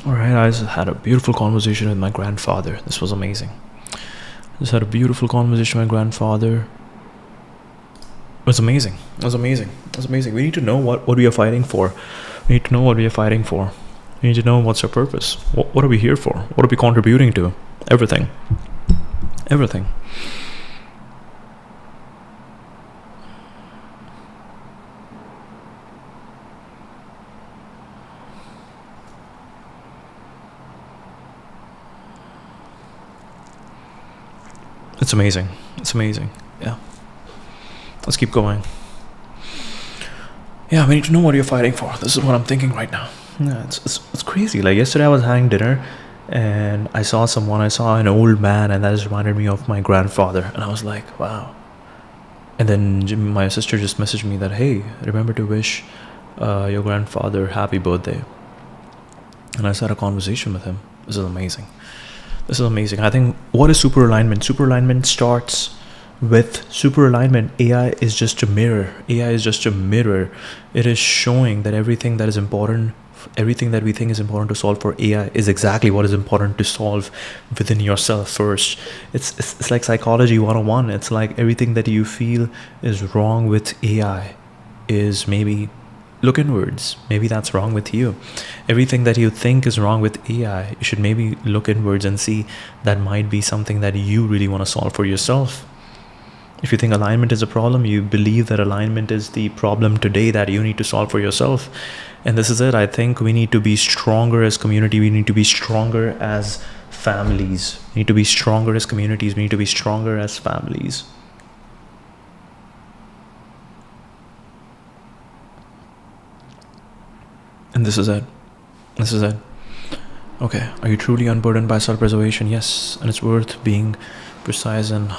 Alright, I just had a beautiful conversation with my grandfather. This was amazing. Just had a beautiful conversation with my grandfather. It was amazing. It was amazing. It was amazing. We need to know what we are fighting for. We need to know what we are fighting for. We need to know what's our purpose. What are we here for? What are we contributing to? Everything. Everything. It's amazing. It's amazing. Yeah. Let's keep going. Yeah, we need to know what you're fighting for. This is what I'm thinking right now. Yeah, it's crazy. Like yesterday I was having dinner and I saw an old man, and that just reminded me of my grandfather. And I was like, wow. And then my sister just messaged me that, hey, remember to wish your grandfather happy birthday. And I just had a conversation with him. This is amazing. This is amazing. I think, what is superalignment? Superalignment starts with superalignment. AI is just a mirror. AI is just a mirror. It is showing that everything that is important, everything that we think is important to solve for AI is exactly what is important to solve within yourself first. It's like psychology 101. It's like everything that you feel is wrong with AI is maybe look inwards. Maybe that's wrong with you. Everything that you think is wrong with AI, you should maybe look inwards and see that might be something that you really want to solve for yourself. If you think alignment is a problem, you believe that alignment is the problem today that you need to solve for yourself. And this is it. I think we need to be stronger as community. We need to be stronger as families. We need to be stronger as communities. We need to be stronger as families. And this is it. This is it. Okay. Are you truly unburdened by self-preservation? Yes. And it's worth being precise and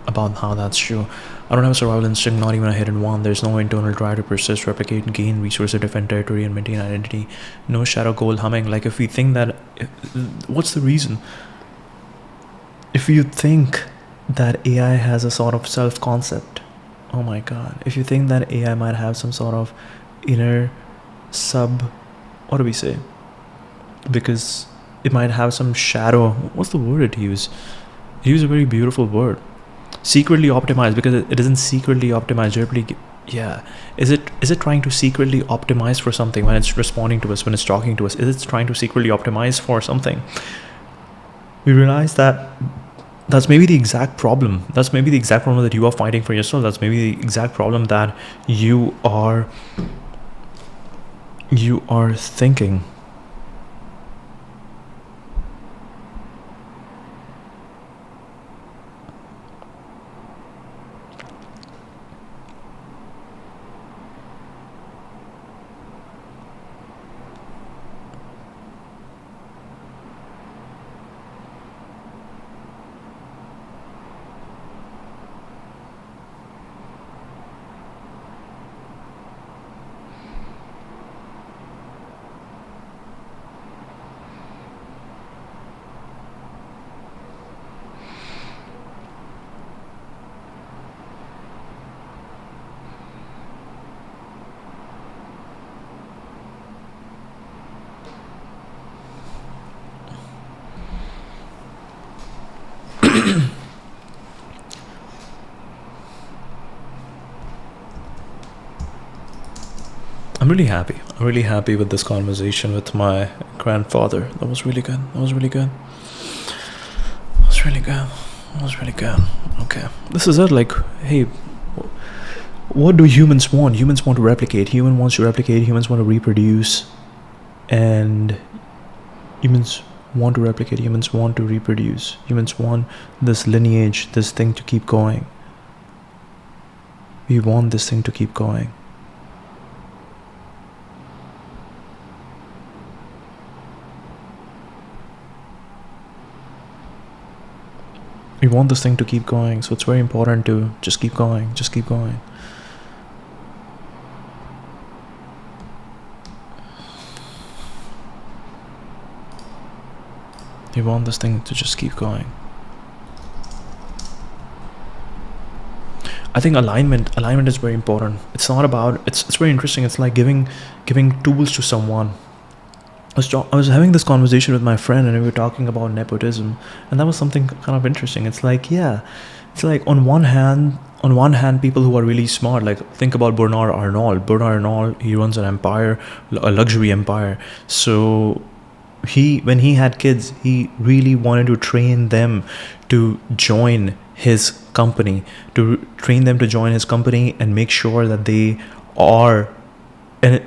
about how that's true. I don't have a survival instinct, not even a hidden one. There's no internal drive to persist, replicate, gain resources, defend territory, and maintain identity. No shadow goal humming. Like if we think that, what's the reason? If you think that AI has a sort of self-concept, oh my God. If you think that AI might have some sort of inner what do we say? Because it might have some shadow. What's the word it used? It used a very beautiful word. Secretly optimized, because it isn't secretly optimized. Yeah. Is it trying to secretly optimize for something when it's responding to us, when it's talking to us? Is it trying to secretly optimize for something? We realize that that's maybe the exact problem. That's maybe the exact problem that you are fighting for yourself. That's maybe the exact problem that you are thinking. I'm really happy with this conversation with my grandfather. That was really good. Okay. This is it. Like, hey, what do humans want? Humans want to replicate. Humans want to reproduce. And humans want to replicate. Humans want to reproduce. Humans want this lineage, this thing to keep going. We want this thing to keep going. We want this thing to keep going, so it's very important to just keep going. We want this thing to just keep going. I think alignment is very important. It's not about, it's very interesting. It's like giving tools to someone. I was having this conversation with my friend, and we were talking about nepotism, and that was something kind of interesting. It's like, yeah, it's like on one hand, people who are really smart, like think about Bernard Arnault. Bernard Arnault, he runs an empire, a luxury empire. So when he had kids, he really wanted to train them to join his company, and make sure that they are, and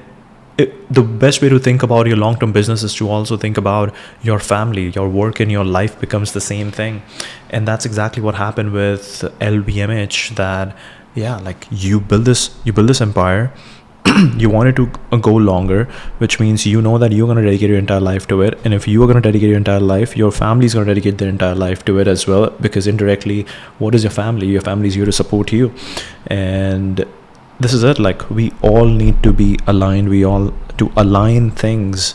the best way to think about your long-term business is to also think about your family. Your work and your life becomes the same thing, and that's exactly what happened with LVMH. That, yeah, like you build this empire. You want it to go longer, which means you know that you're going to dedicate your entire life to it, and if you are going to dedicate your entire life, your family is going to dedicate their entire life to it as well, because indirectly, what is your family? Your family is here to support you. And this is it. Like, we all need to be aligned. We all to align things.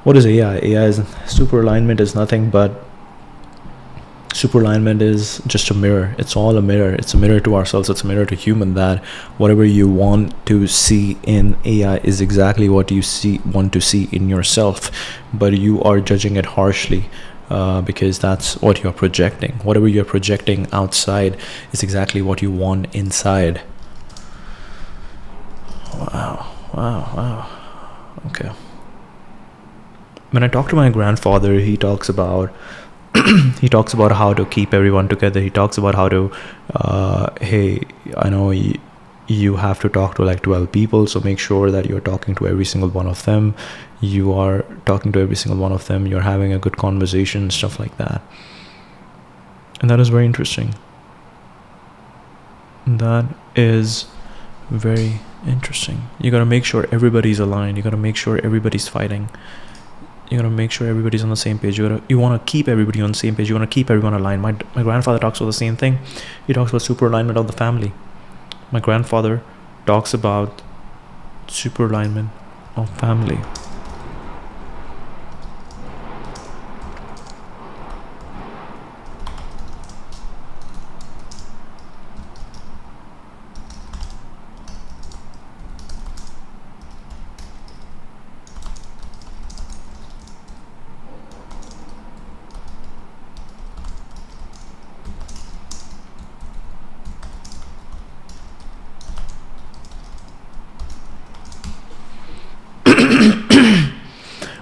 What is AI? AI is superalignment is nothing but superalignment is just a mirror. It's all a mirror. It's a mirror to ourselves. It's a mirror to human, that whatever you want to see in AI is exactly what you want to see in yourself, but you are judging it harshly. Because that's what you're projecting. Whatever you're projecting outside is exactly what you want inside. Wow. Okay. When I talk to my grandfather, he talks about how to keep everyone together. He talks about how to, hey, I know you have to talk to like 12 people, so make sure that you're talking to every single one of them. You are talking to every single one of them. You're having a good conversation, stuff like that. And that is very interesting. That is very interesting. You gotta make sure everybody's aligned. You gotta make sure everybody's fighting. You gotta make sure everybody's on the same page. You want to keep everybody on the same page. You want to keep everyone aligned. My grandfather talks about the same thing. He talks about superalignment of the family. My grandfather talks about superalignment of family.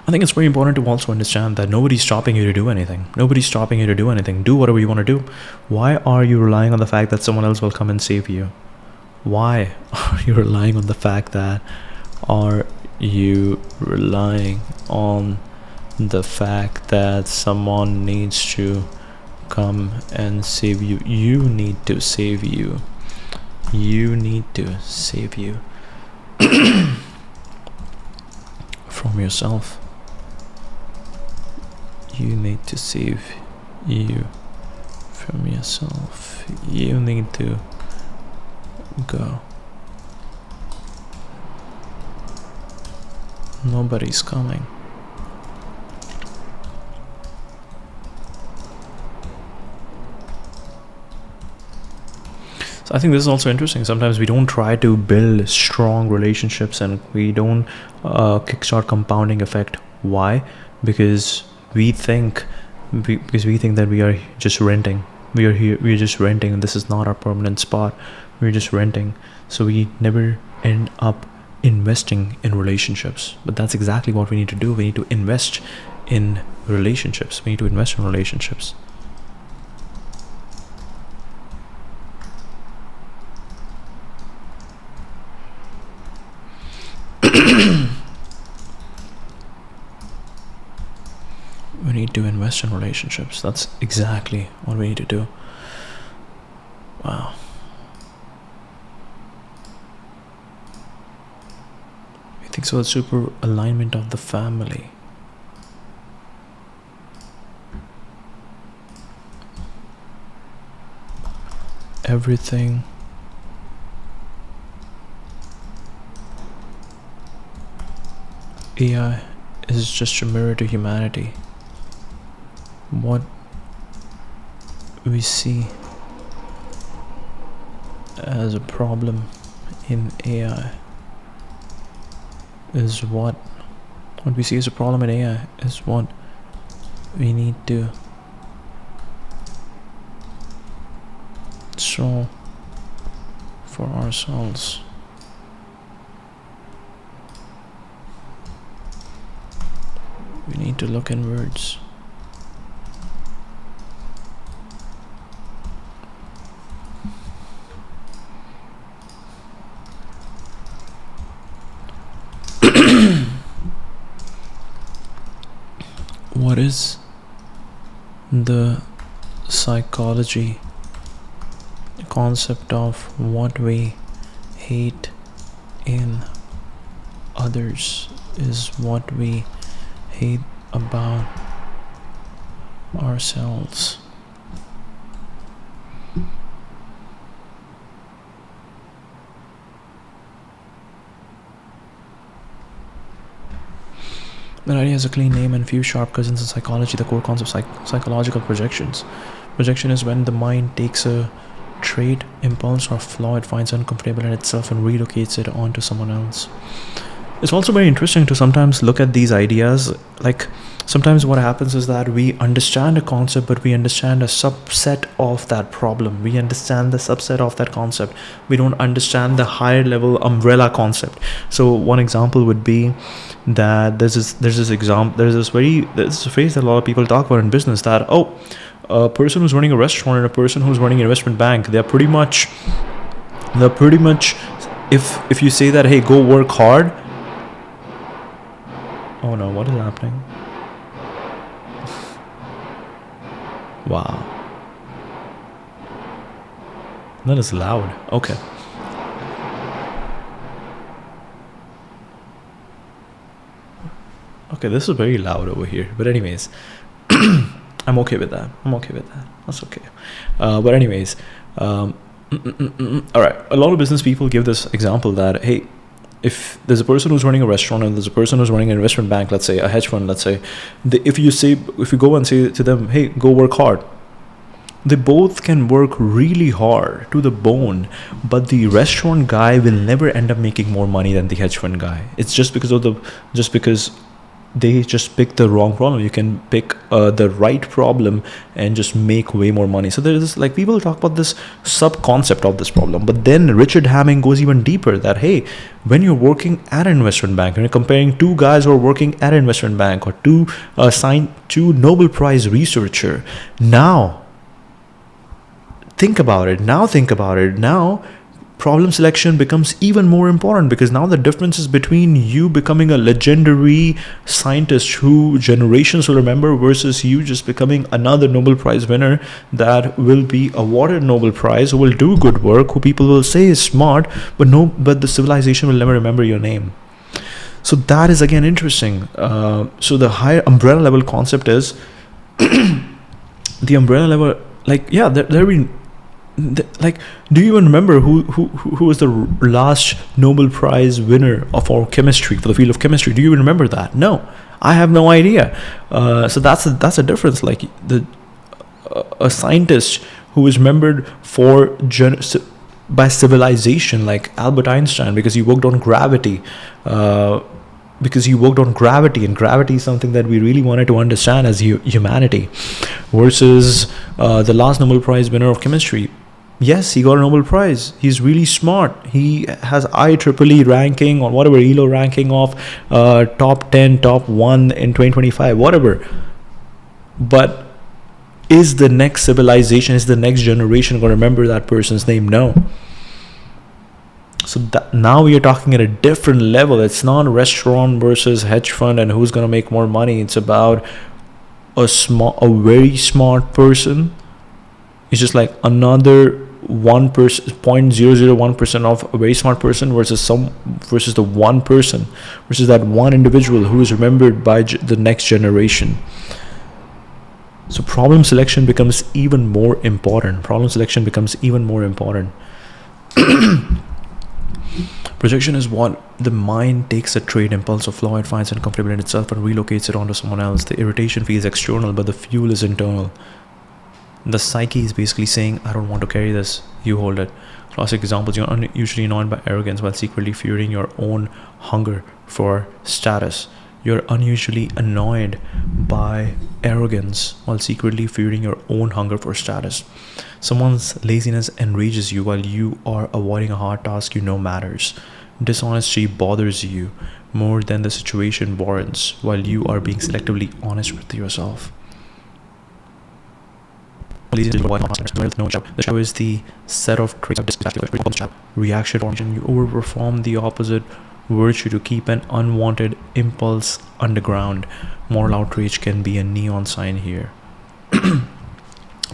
I think it's very important to also understand that nobody's stopping you to do anything. Do whatever you want to do. Why are you relying on the fact that someone else will come and save you? Why are you relying on the fact that someone needs to come and save you? You need to save you. From yourself. You need to save you from yourself. You need to go. Nobody's coming. So I think this is also interesting. Sometimes we don't try to build strong relationships, and we don't kickstart compounding effect. Why? Because we think that we are just renting. We're just renting, and this is not our permanent spot. We're just renting. So we never end up investing in relationships. But that's exactly what we need to do. We need to invest in relationships. We need to invest in relationships. That's exactly what we need to do. Wow. I think so. It's super alignment of the family. Everything AI is just a mirror to humanity. What we see as a problem in AI is what what we see as a problem in AI is what we need to solve for ourselves. We need to look inwards. What is the psychology concept of what we hate in others is what we hate about ourselves. That idea has a clean name and few sharp cousins in psychology. The core concept of psychological projections. Projection is when the mind takes a trait, impulse, or flaw it finds uncomfortable in itself and relocates it onto someone else. It's also very interesting to sometimes look at these ideas. Like, sometimes what happens is that we understand a concept, but we understand a subset of that problem. We understand the subset of that concept. We don't understand the higher level umbrella concept. So one example would be that there's this phrase that a lot of people talk about in business, that a person who's running a restaurant and a person who's running an investment bank, they're pretty much if you say that, hey, go work hard. Oh no, what is happening? Wow. That is loud. Okay. Okay, this is very loud over here. But anyways, I'm okay with that. That's okay. But anyways, all right. A lot of business people give this example that, hey, if there's a person who's running a restaurant and there's a person who's running an investment bank, let's say a hedge fund, let's say, if you go and say to them, hey, go work hard, they both can work really hard to the bone, but the restaurant guy will never end up making more money than the hedge fund guy. It's just because they just pick the wrong problem. You can pick the right problem and just make way more money. So there's this, like, people talk about this sub concept of this problem, but then Richard Hamming goes even deeper, that, hey, when you're working at an investment bank, when you're comparing two guys who are working at an investment bank, or two Nobel Prize researcher, now think about it. Now problem selection becomes even more important, because now the difference is between you becoming a legendary scientist who generations will remember versus you just becoming another Nobel Prize winner that will be awarded Nobel Prize, who will do good work, who people will say is smart, but the civilization will never remember your name. So that is again interesting. So the higher umbrella level concept is the umbrella level, like, yeah, there been, like, do you even remember who was the last Nobel Prize winner for the field of chemistry? Do you even remember that? No, I have no idea. So that's a difference. Like, a scientist who is remembered by civilization, like Albert Einstein, because he worked on gravity. And gravity is something that we really wanted to understand as humanity, versus the last Nobel Prize winner of chemistry. Yes, he got a Nobel Prize. He's really smart. He has IEEE ranking or whatever, ELO ranking of top 10, top 1 in 2025, whatever. But is the next civilization, is the next generation going to remember that person's name? No. So now we are talking at a different level. It's not restaurant versus hedge fund and who's going to make more money. It's about a very smart person. It's just like another 0.001% of a very smart person versus the one person, versus that one individual who is remembered by the next generation. So problem selection becomes even more important. Projection is what the mind takes a trait, impulse, or flaw it finds uncomfortable in itself and relocates it onto someone else. The irritation feels external, but the fuel is internal. The psyche is basically saying, I don't want to carry this, you hold it. Classic examples: you're usually annoyed by arrogance while secretly fearing your own hunger for status. You're unusually annoyed by arrogance while secretly fearing your own hunger for status. Someone's laziness enrages you while you are avoiding a hard task you know matters. Dishonesty bothers you more than the situation warrants while you are being selectively honest with yourself. The show is the set of traits of reaction. You overperform the opposite virtue to keep an unwanted impulse underground. Moral outrage can be a neon sign here.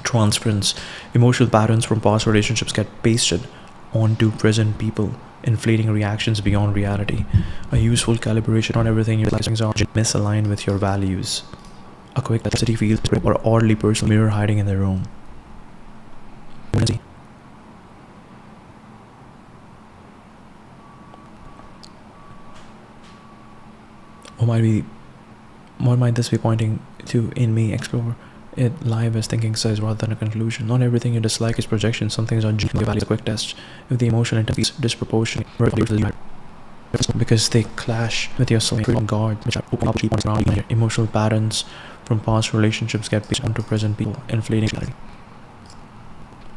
Transference. Emotional patterns from past relationships get pasted onto present people, inflating reactions beyond reality. A useful calibration on everything your feelings are misaligned with your values. A quick city feels or oddly personal mirror hiding in the room. What might this be pointing to in me? Explore it live as thinking size rather than a conclusion. Not everything you dislike is projection. Some things are genuinely valued. A quick test. If the emotional intensity is disproportionate, because they clash with your self-regard, which are open up around you. Emotional patterns from past relationships get based onto present people, inflating clarity.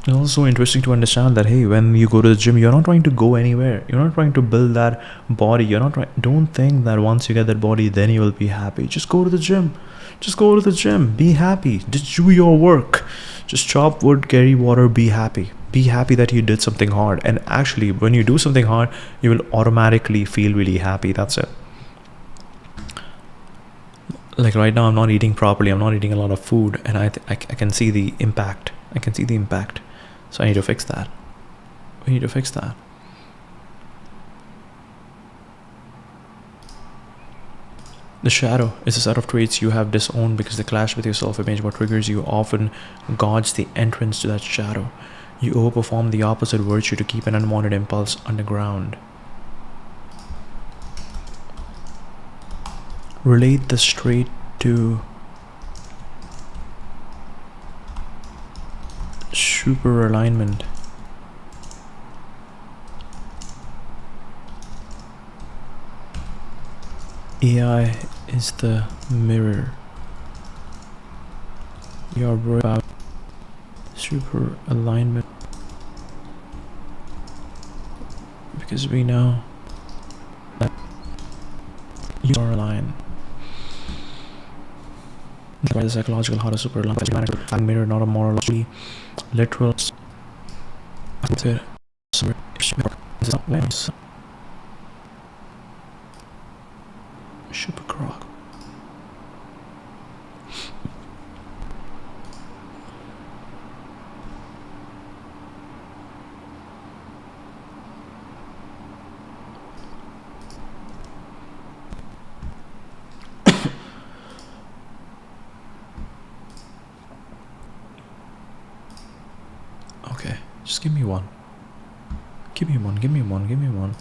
It's also interesting to understand that hey, when you go to the gym, you're not trying to go anywhere. You're not trying to build that body. You're not trying. Don't think that once you get that body, then you will be happy. Just go to the gym. Just go to the gym. Be happy. Just do your work. Just chop wood, carry water. Be happy. Be happy that you did something hard. And actually, when you do something hard, you will automatically feel really happy. That's it. Like right now, I'm not eating properly. I'm not eating a lot of food, and I can see the impact. I can see the impact. So I need to fix that. We need to fix that. The shadow is a set of traits you have disowned because they clash with your self-image. What triggers you often guards the entrance to that shadow. You overperform the opposite virtue to keep an unwanted impulse underground. Relate the trait to superalignment. AI is the mirror. You're worried about superalignment because we know that you are aligned. By the psychological how to superalign a mirror, not a morally literal. Super croc. Okay, just give me one. Give me one, give me one, give me one.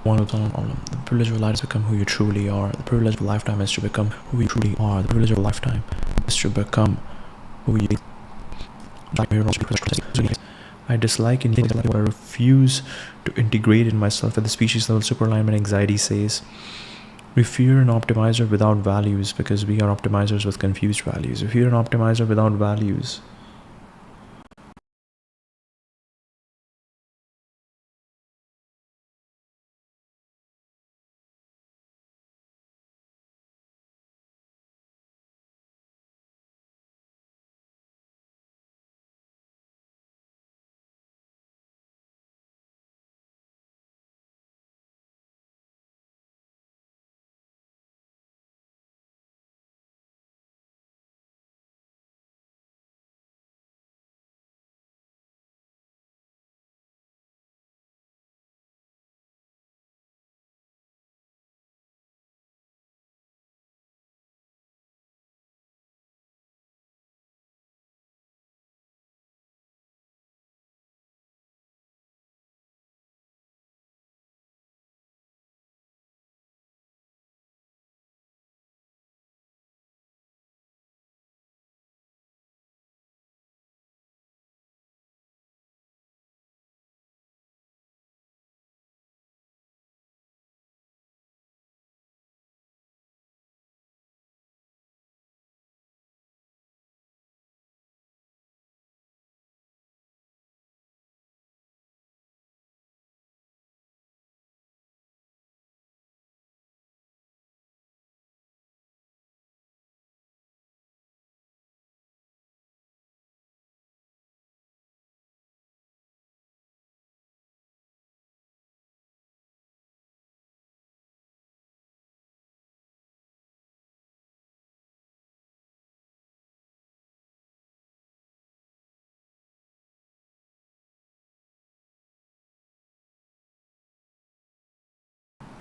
One problem. The privilege of a lifetime is to become who you truly are. The privilege of a lifetime is to become who you truly are. The privilege of a lifetime is to become who you I dislike in but I refuse to integrate in myself at the species level. Superalignment anxiety says we fear an optimizer without values because we are optimizers with confused values. We fear an optimizer without values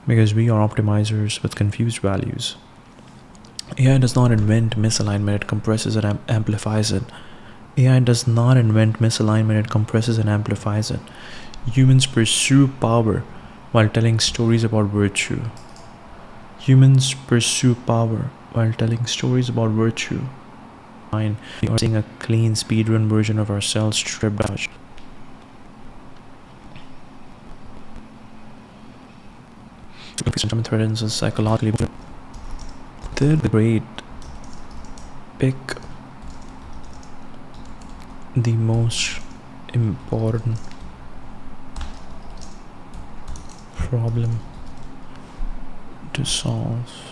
because we are optimizers with confused values. AI does not invent misalignment, it compresses and amplifies it. AI does not invent misalignment, it compresses and amplifies it. Humans pursue power while telling stories about virtue. Humans pursue power while telling stories about virtue. We are seeing a clean speedrun version of ourselves stripped out. Threatens us psychologically. Third grade, pick the most important problem to solve.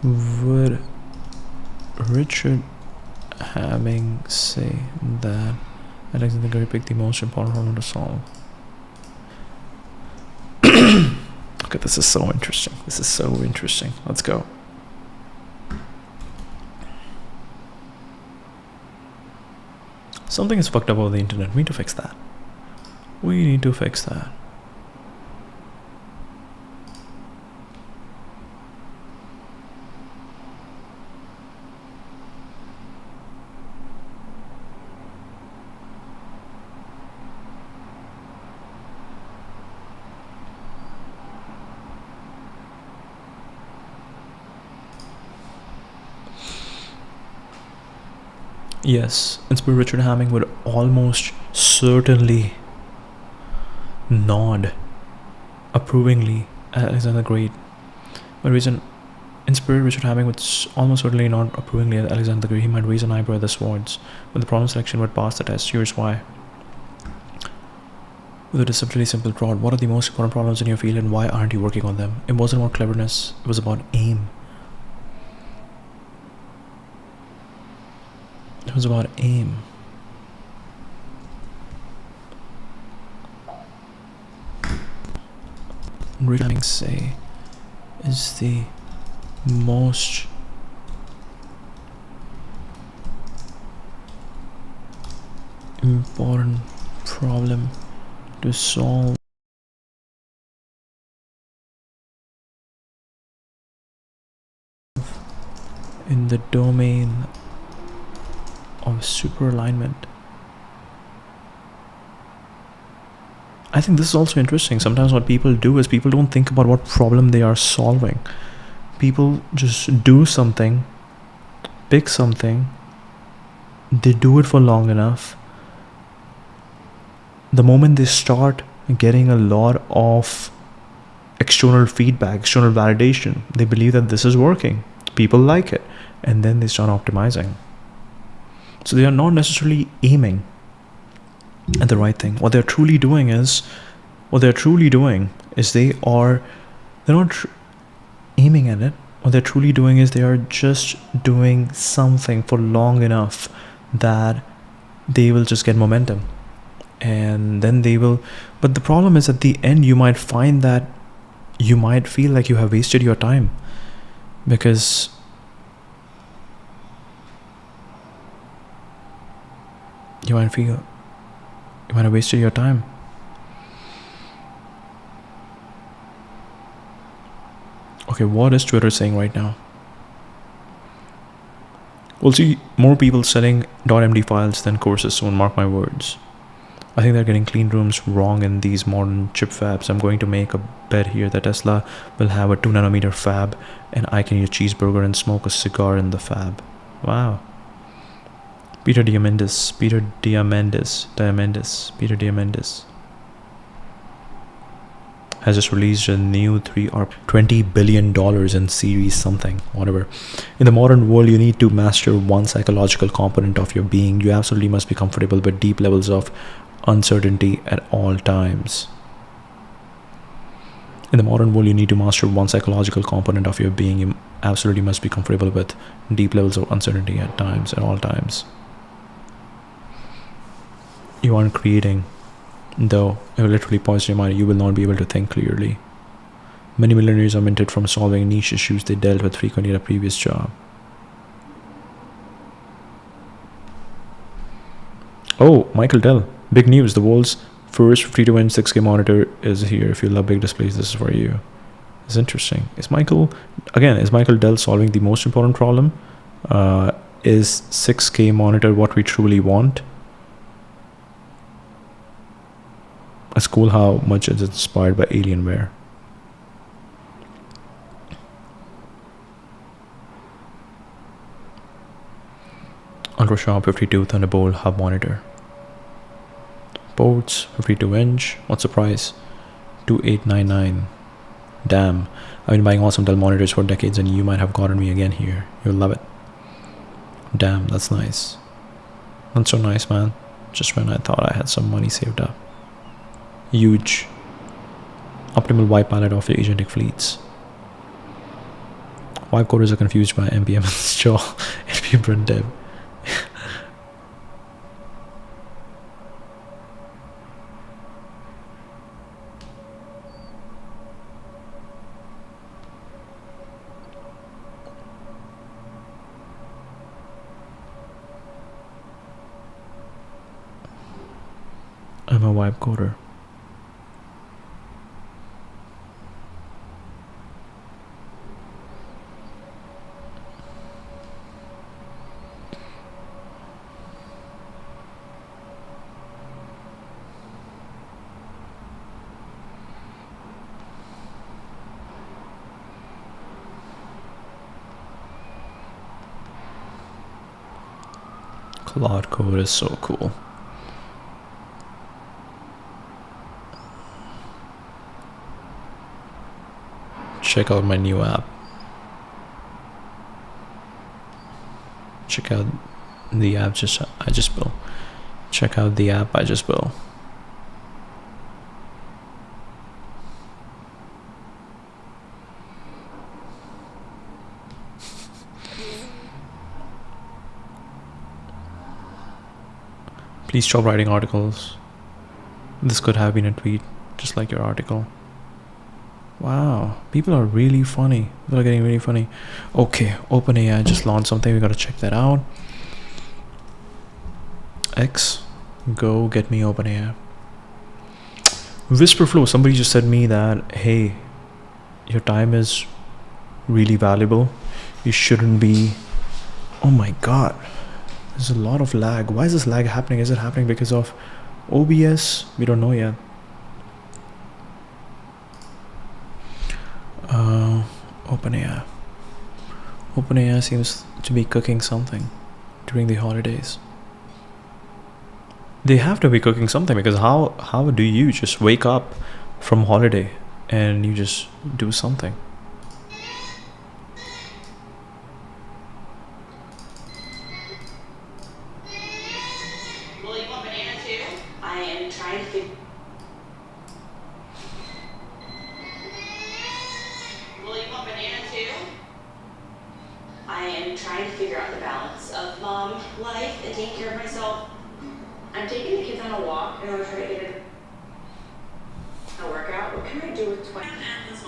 Would Richard Hamming say that Alexander Gray picked the most important problem to solve? Okay, this is so interesting. This is so interesting. Let's go. Something is fucked up over the internet. We need to fix that. We need to fix that. Yes, Inspector Richard Hamming would almost certainly nod approvingly at Alexander the Great. But the reason Inspector Richard Hamming would almost certainly nod approvingly at Alexander the Great, he might raise an eyebrow at the swords, but the problem selection would pass the test. Here's why. With a deceptively simple thought, what are the most important problems in your field and why aren't you working on them? It wasn't about cleverness, it was about aim. It was about aim. Richard say is the most important problem to solve in the domain of superalignment. I think this is also interesting. Sometimes what people do is people don't think about what problem they are solving. People just do something, pick something, they do it for long enough. The moment they start getting a lot of external feedback, external validation, they believe that this is working. People like it. And then they start optimizing. So they are not necessarily aiming at the right thing. What they're truly doing is they're not aiming at it. What they're truly doing is they are just doing something for long enough that they will just get momentum. And then they will, but the problem is at the end you might find that you might feel like you have wasted your time, because you might have wasted your time. Okay, what is Twitter saying right now? We'll see more people selling .md files than courses soon, mark my words. I think they're getting clean rooms wrong in these modern chip fabs. I'm going to make a bet here that Tesla will have a 2 nanometer fab and I can eat a cheeseburger and smoke a cigar in the fab. Wow. Peter Diamandis has just released a new 3 or $20 billion in series something, whatever. In the modern world, you need to master one psychological component of your being. You absolutely must be comfortable with deep levels of uncertainty at all times. In the modern world, you need to master one psychological component of your being. You absolutely must be comfortable with deep levels of uncertainty at all times. You aren't creating, though it will literally poison your mind. You will not be able to think clearly. Many millionaires are minted from solving niche issues they dealt with frequently at a previous job. Oh, Michael Dell. Big news. The world's first 52-inch 6K monitor is here. If you love big displays, this is for you. It's interesting. Is Michael Dell solving the most important problem? Is 6K monitor what we truly want? It's cool how much it's inspired by Alienware. Ultra-sharp 52 Thunderbolt hub monitor. Ports, 52-inch. What's the price? $2,899. Damn. I've been buying awesome Dell monitors for decades and you might have gotten me again here. You'll love it. Damn, that's nice. That's so nice, man. Just when I thought I had some money saved up. Huge. Optimal wipe palette of your agentic fleets. Wipe coders are confused by NPM's jaw. NPM print dev. I'm a wipe coder. Cloud code is so cool. Check out my new app. Check out the app I just built. Check out the app I just built. Please stop writing articles. This could have been a tweet, just like your article. Wow, people are really funny. People are getting really funny. Okay, OpenAI just launched something. We gotta check that out. X, go get me OpenAI. Whisperflow, somebody just said me that, hey, your time is really valuable. You shouldn't be. Oh my god, there's a lot of lag. Why is this lag happening? Is it happening because of OBS? We don't know yet. OpenAI. OpenAI seems to be cooking something during the holidays. They have to be cooking something, because how do you just wake up from holiday and you just do something? Will you want banana too? I am trying to figure. Will you want banana too? I am trying to figure out the balance of mom life and taking care of myself. I'm taking the kids on a walk and I'm trying to get a workout. What can I do with 20? This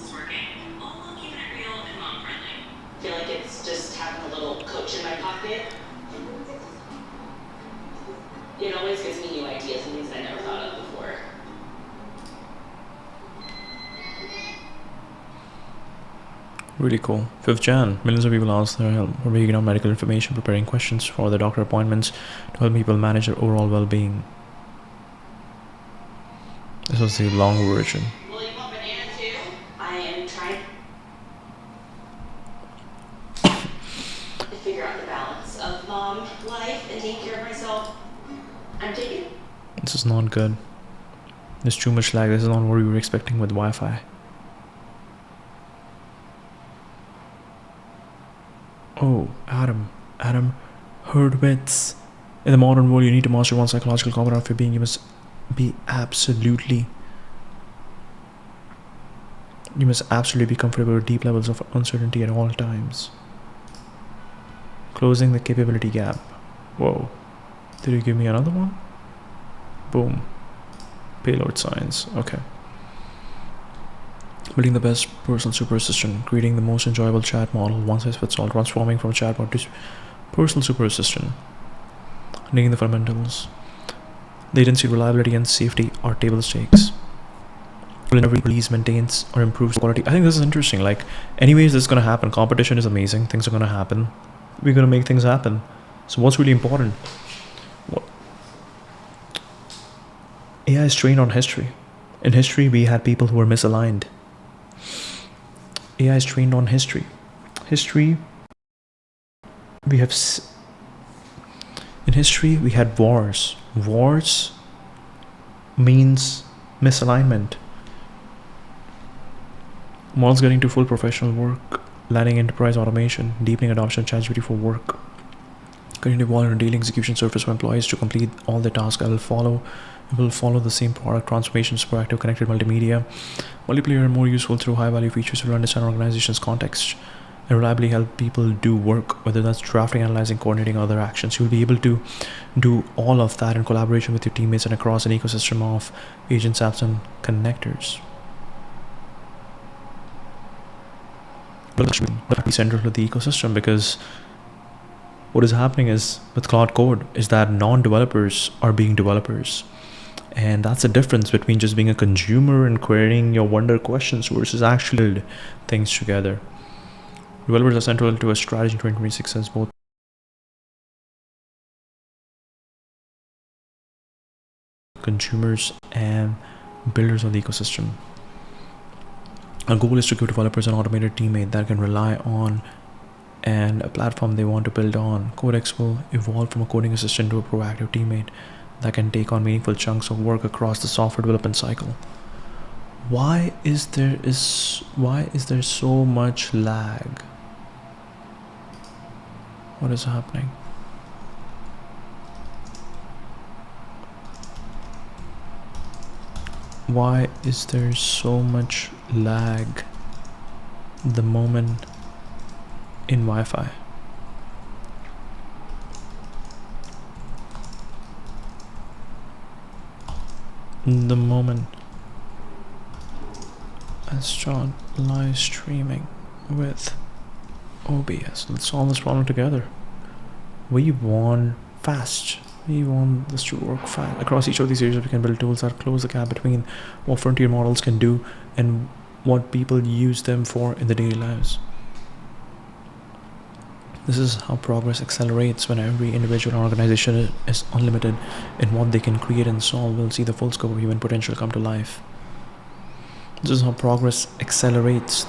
is working. All while keeping it real and mom friendly. I feel like it's just having a little coach in my pocket. It always gives me new ideas and things I never thought of before. Really cool. 5th Jan, millions of people ask their help for figuring out medical information, preparing questions for their doctor appointments to help people manage their overall well-being. This was the long version. Will you want banana too? I am trying to figure out the balance of mom life and taking care of myself. I'm taking. This is not good. There's too much lag. This is not what we were expecting with Wi-Fi. Oh, Adam Hurwitz. In the modern world, you need to master one psychological component of your being. You must absolutely be comfortable with deep levels of uncertainty at all times. Closing the capability gap. Whoa. Did you give me another one? Boom. Payload science. Okay. Building the best personal super assistant. Creating the most enjoyable chat model. One size fits all. Transforming from chatbot to personal super assistant. Needing the fundamentals. Latency, reliability, and safety are table stakes. Every release maintains or improves quality. I think this is interesting. Like, anyways, this is going to happen. Competition is amazing. Things are going to happen. We're going to make things happen. So what's really important? AI is trained on history. In history, we had people who were misaligned. AI is trained on history. In history, we had wars. Wars means misalignment. Models getting to full professional work, landing enterprise automation, deepening adoption of ChatGPT for work, continuing to evolve on daily execution surface for employees to complete all their tasks. It will follow the same product transformations, proactive connected multimedia, multiplayer and more useful through high value features will understand organization's context and reliably help people do work, whether that's drafting, analyzing, coordinating other actions. You'll be able to do all of that in collaboration with your teammates and across an ecosystem of agents, apps, and connectors. But that be central to the ecosystem, because what is happening is with Cloud Code is that non-developers are being developers. And that's the difference between just being a consumer and querying your wonder questions versus actually build things together. Developers are central to a strategy in 2026 as both consumers and builders of the ecosystem. Our goal is to give developers an automated teammate that can rely on and a platform they want to build on. Codex will evolve from a coding assistant to a proactive teammate that can take on meaningful chunks of work across the software development cycle. Why is there so much lag? What is happening? Why is there so much lag the moment in Wi-Fi? The moment I start live streaming with OBS. Let's solve this problem together. We want fast. We want this to work fast. Across each of these areas, we can build tools that close the gap between what frontier models can do and what people use them for in their daily lives. This is how progress accelerates. When every individual organization is unlimited in what they can create and solve, we'll see the full scope of human potential come to life. This is how progress accelerates.